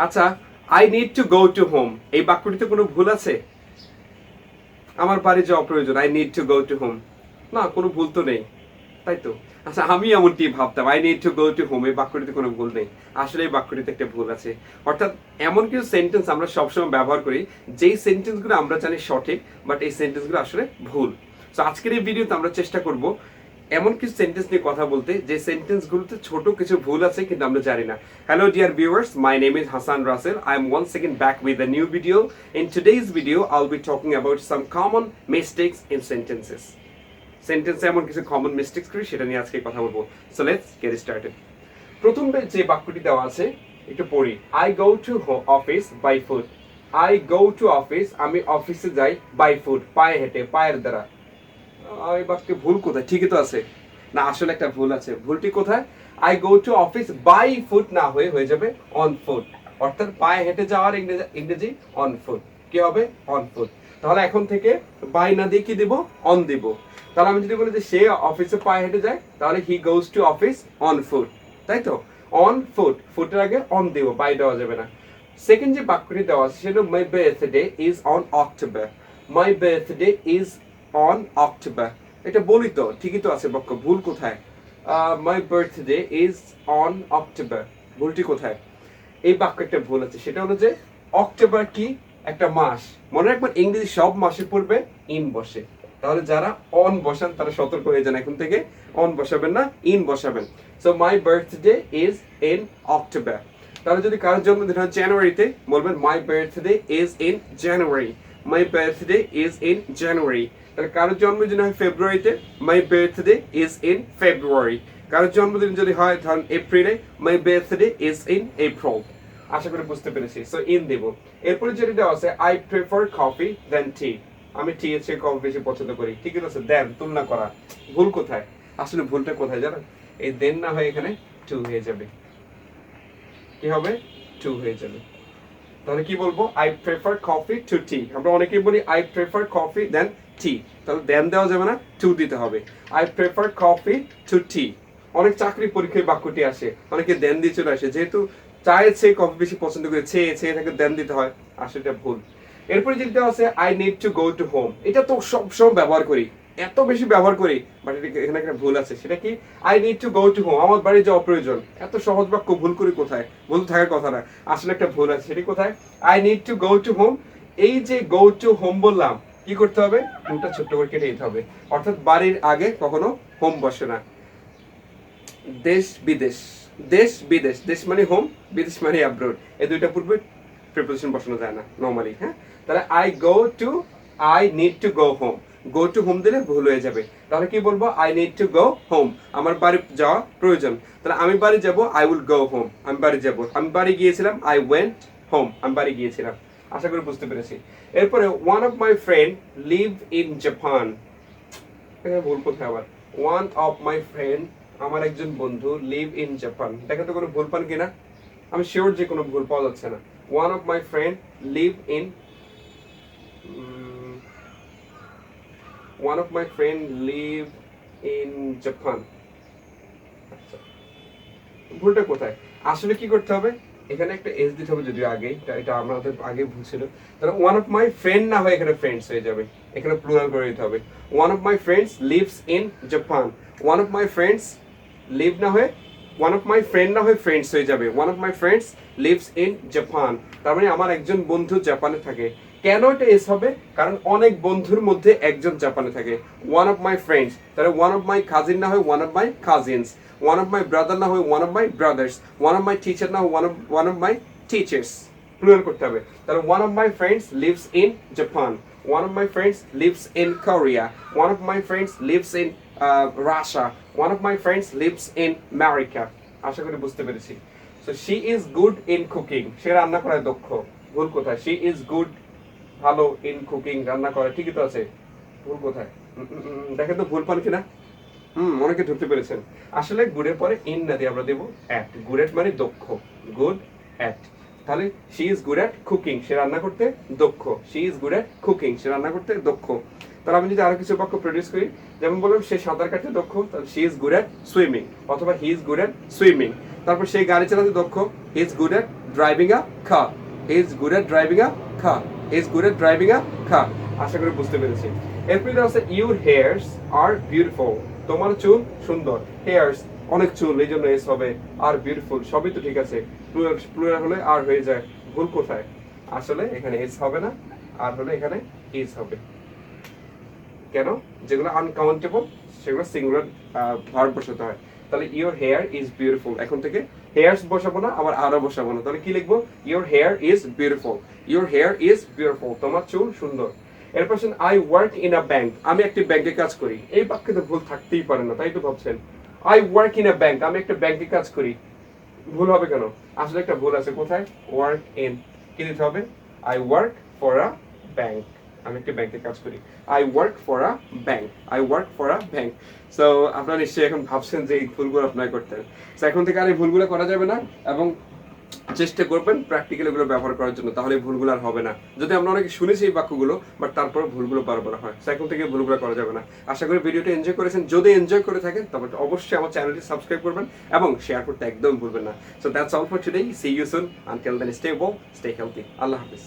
আচ্ছা, I need to go to home, এই বাক্যটিতে কোনো ভুল আছে? আমার বাড়ি যাওয়া প্রয়োজন, I need to go to home, না কোনো ভুল তো নেই, তাই তো? আচ্ছা, আমি এমনটি ভাবতাম, I need to go to home, এই বাক্যটিতে কোনো ভুল নেই। আসলে এই বাক্যটিতে একটা ভুল আছে। অর্থাৎ এমন কিছু সেন্টেন্স আমরা সবসময় ব্যবহার করি যেই সেন্টেন্সগুলো আমরা জানি সঠিক, বাট এই সেন্টেন্সগুলো আসলে ভুল। তো আজকের এই ভিডিওতে আমরা চেষ্টা করব এমন কিছু সেন্টেন্স নিয়ে কথা বলতে যে সেন্টেন্সগুলোতে ছোট কিছু ভুল আছে কিন্তু আমরা জানি না। Hello dear viewers, my name is Hasan Rasel. I am once again back with a new video. In today's video, I'll be talking about some common mistakes in sentences. সেন্টেন্সে এমন কিছু কমন মিস্টেক্স করি সেটা নিয়ে আজকে কথা বলবো। So let's get started. প্রথম যে বাক্যটি দেওয়া আছে একটু পড়ি। I go to office by foot. I go to office, আমি অফিসে যাই বাই ফুট, পায়ে হেঁটে, পায়ের দ্বারা। এই বাক্যে ভুল কোথায়? ঠিকই তো আছে না, আসলে একটা ভুল আছে। ভুলটি কোথায়? I go to office by foot না হয়ে যাবে অন ফুট, অর্থাৎ পায়ে হেঁটে যাওয়ার ইংরেজি অন ফুট। কি হবে? On foot. তাহলে এখন থেকে বাই না দিয়ে কি দিব? অন দিব। তাহলে আমি যদি বলি যে সে অফিসে পায়ে হেঁটে যায়, তাহলে he goes to office on foot, তাই তো? অন ফুট, ফুটের আগে অন দিব, বাই দেওয়া যাবে না। সেকেন্ড যে বাক্যটি দেওয়া আছে সেটা my birthday is on October. My birthday is on October, এটা বলি তো, ঠিকই তো আছে বাক্য। ভুল কোথায়? My birthday is on October, ভুলটি কোথায়? এই বাক্য একটা ভুল আছে, সেটা হলো যে অক্টোবর কি একটা মাস, মনে রাখবেন ইংরেজি সব মাসে পড়বে ইন বসে। তাহলে যারা অন বসান তারা সতর্ক হয়ে যান, এখন থেকে অন বসাবেন না, ইন বসাবেন। So my birthday is in October. তাহলে যদি কারোর জন্মদিন হয় জানুয়ারিতে, বলবেন my birthday is in January. My birthday is in January. তাহলে কারোর জন্মদিন হয় ফেব্রুয়ারিতে, my birthday is in February. কারোর জন্মদিন যদি হয় ধরুন এপ্রিলে, my birthday is in April. আশা করি বুঝতে পেরেছি। সো ইন দেব। এরপরে যেটা দেওয়া আছে, I prefer coffee than tea. আমি টি এর চেয়ে কফি বেশি পছন্দ করি। ঠিক আছে, দেন তুলনা করা। ভুল কোথায়? আসলে ভুলটা কোথায় জানেন? এই দেন না হয়ে এখানে টু হয়ে যাবে। কি হবে? টু হয়ে যাবে। তাহলে কি বলবো? আই প্রেফার কফি টু টি। আমরা অনেকেই বলি আই প্রেফার কফি দেন টি, তাহলে দেন দেওয়া যাবে না, টু দিতে হবে। আই প্রেফার কফি টু টি। অনেক চাকরি পরীক্ষায় বাক্যটি আসে, অনেকে দেন দিয়ে চলে আসে, যেহেতু চায়ের চেয়ে কফি বেশি পছন্দ করে, চেয়ে থাকে দেন দিতে হয়, আসলে এটা ভুল। এরপরে যেটা আছে I need to go to home, এটা তো সবসময় ব্যবহার করি, এত বেশি ব্যবহার করি, বাট এখানে একটা ভুল আছে। সেটা কি? I need to go to home, আমার বাড়ি যাওয়া প্রয়োজন। এত সহজ বাক্য ভুল করি কোথায়? ভুল থাকার কথা না, আসলে একটা ভুল আছে। সেটি কোথায়? I need to go to home. এই যে গো টু হোম বললাম, কি করতে হবে? টুটা ছোট্ট করে কেটে দিতে হবে, অর্থাৎ বাড়ির আগে কখনো হোম বসে না। দেশ বিদেশ, দেশ বিদেশ, দেশ মানে হোম, বিদেশ মানে অ্যাব্রোড, এই দুইটা পূর্বে প্রিপোজিশন বসানো যায় না নরমালি। হ্যাঁ, তাহলে I go two, I need to go home, go to home দিলে ভুল হয়ে যাবে। তাহলে কি বলবো? I need to go home, আমার বাড়ি যাওয়া প্রয়োজন। তাহলে আমি বাড়ি যাব, আই উইল গো হোম, আমি বাড়ি যাব। আমি বাড়ি গিয়েছিলাম, আই ওয়েন্ট হোম, আমি বাড়ি গিয়েছিলাম। আশা করি বুঝতে পেরেছি। এরপরে one of my friend live in Japan, ভুল কোথায় আবার? ওয়ান অফ মাই ফ্রেন্ড, আমার একজন বন্ধু, লিভ ইন জাপান, দেখেন তো কোনো ভুল পান কিনা? আমি শিওর যে কোনো ভুল পাওয়া যাচ্ছে না। One of my friend live in, one of my friend live in Japan. আচ্ছা, ভুলটা কোথায়? আসলে কি করতে হবে? এখানে একটা এস দিতে হবে, যদিও আগে এটা আমাদের আগে ভুল ছিল। তাহলে ওয়ান অফ মাই ফ্রেন্ড না হয়ে এখানে ফ্রেন্ডস হয়ে যাবে, এখানে প্লুরাল করে দিতে হবে। One of my friends lives in Japan. One of my friends live না হয়ে, ওয়ান অফ মাই ফ্রেন্ড না হয়ে ফ্রেন্ডস হয়ে যাবে। One of my friends lives in Japan, তার মানে আমার একজন বন্ধু জাপানে থাকে। কেন এটা এস হবে? কারণ অনেক বন্ধুর মধ্যে একজন জাপানে থাকে। ওয়ান অফ মাই ফ্রেন্ডস, তাহলে ওয়ান অফ মাই কাজিন না হয় one of my cousins. One of my brother না হয় one of my brothers. One of my teacher না হয় one of my teachers. Plural করতে হবে। তাহলে one of my friends lives in Japan. One of my friends lives in Korea. One of my friends lives in Russia. One of my friends lives in America. আশা করি বুঝতে পেরেছি। So she is good in cooking, সে রান্না করায় দক্ষ। ভুল কোথায়? শি ইজ গুড, ভালো, ইন কুকিং, রান্না করে, ঠিকই তো আছে। ভুল কোথায়? দেখেন তো ভুল পান কিনা। অনেকে ধরতে পেরেছেন। আসলে গুডের পরে ইন না দিয়ে আমরা দেবো অ্যাট। গুড অ্যাট মানে দক্ষ, গুড অ্যাট। তাহলে she is good at cooking, সে রান্না করতে দক্ষ। She is good at cooking, সে রান্না করতে দক্ষ। তাহলে আমি যদি আরো কিছু বাক্য প্রডিউস করি, যেমন বললাম সে সাঁতার কাটতে দক্ষ, তাহলে she is good at swimming, অথবা he is good at swimming. তারপর সে গাড়ি চালাতে দক্ষ, he is good at driving a car. He is good at driving a car. He is good at driving a car. আশা করি বুঝতে পেরেছি। এরপরে আছে ইউর হেয়ারস আর বিউটিফুল, তোমার চুল সুন্দর। হেয়ারস অনেক চুল, এই জন্য এস হবে। আর বিউটিফুল সবই তো ঠিক আছে, প্লুরাল হলে আর হয়ে যায়, ভুল কোথায়? আসলে এখানে এস হবে না, আর হলে এখানে ইজ হবে। কেন? যেগুলো আনকাউন্টেবল সেগুলো সিঙ্গুলার ভার্ব বসাতে হয়। তাহলে ইওর হেয়ার ইজ বিউটিফুল, এখন থেকে হেয়ারস বসাবো না, আবার আরো বসাবো না, তাহলে কি লিখবো? Your hair is beautiful. Your hair is beautiful, তোমার চুল সুন্দর। এরপর I work in a bank, আমি একটি ব্যাংকে কাজ করি। এই বাক্যে তো ভুল থাকতেই পারে না, তাই তো ভাবছেন। I work in a bank, আমি একটা ব্যাংকে কাজ করি, ভুল হবে কেন? আসলে একটা ভুল আছে, কোথায়? ওয়ার্ক ইন, কি দিতে হবে? I work for a bank, আমি একটা ব্যাংকে কাজ করি। I work for a bank, I work for a bank. So আপনারা নিশ্চয়ই এখন ভাবছেন যে এই ভুলগুলো আপনারা করতেন। সো এখন থেকে আর এই ভুলগুলো করা যাবে না, এবং চেষ্টা করবেন প্র্যাকটিক্যাল এগুলো ব্যবহার করার জন্য, তাহলে ভুলগুলো আর হবে না। যদি আমরা অনেকে শুনেছি এই বাক্যগুলো, বাট তারপরে ভুলগুলো বারবার হয়, সো এখন থেকে ভুলগুলো করা যাবে না। আশা করি ভিডিওটা এনজয় করেছেন। যদি এনজয় করে থাকেন তবে অবশ্যই আমার চ্যানেলটি সাবস্ক্রাইব করবেন এবং শেয়ার করতে একদম ভুলবেন না। So that's all for today, see you soon, until then stay well, stay healthy, আল্লাহ হাফিজ।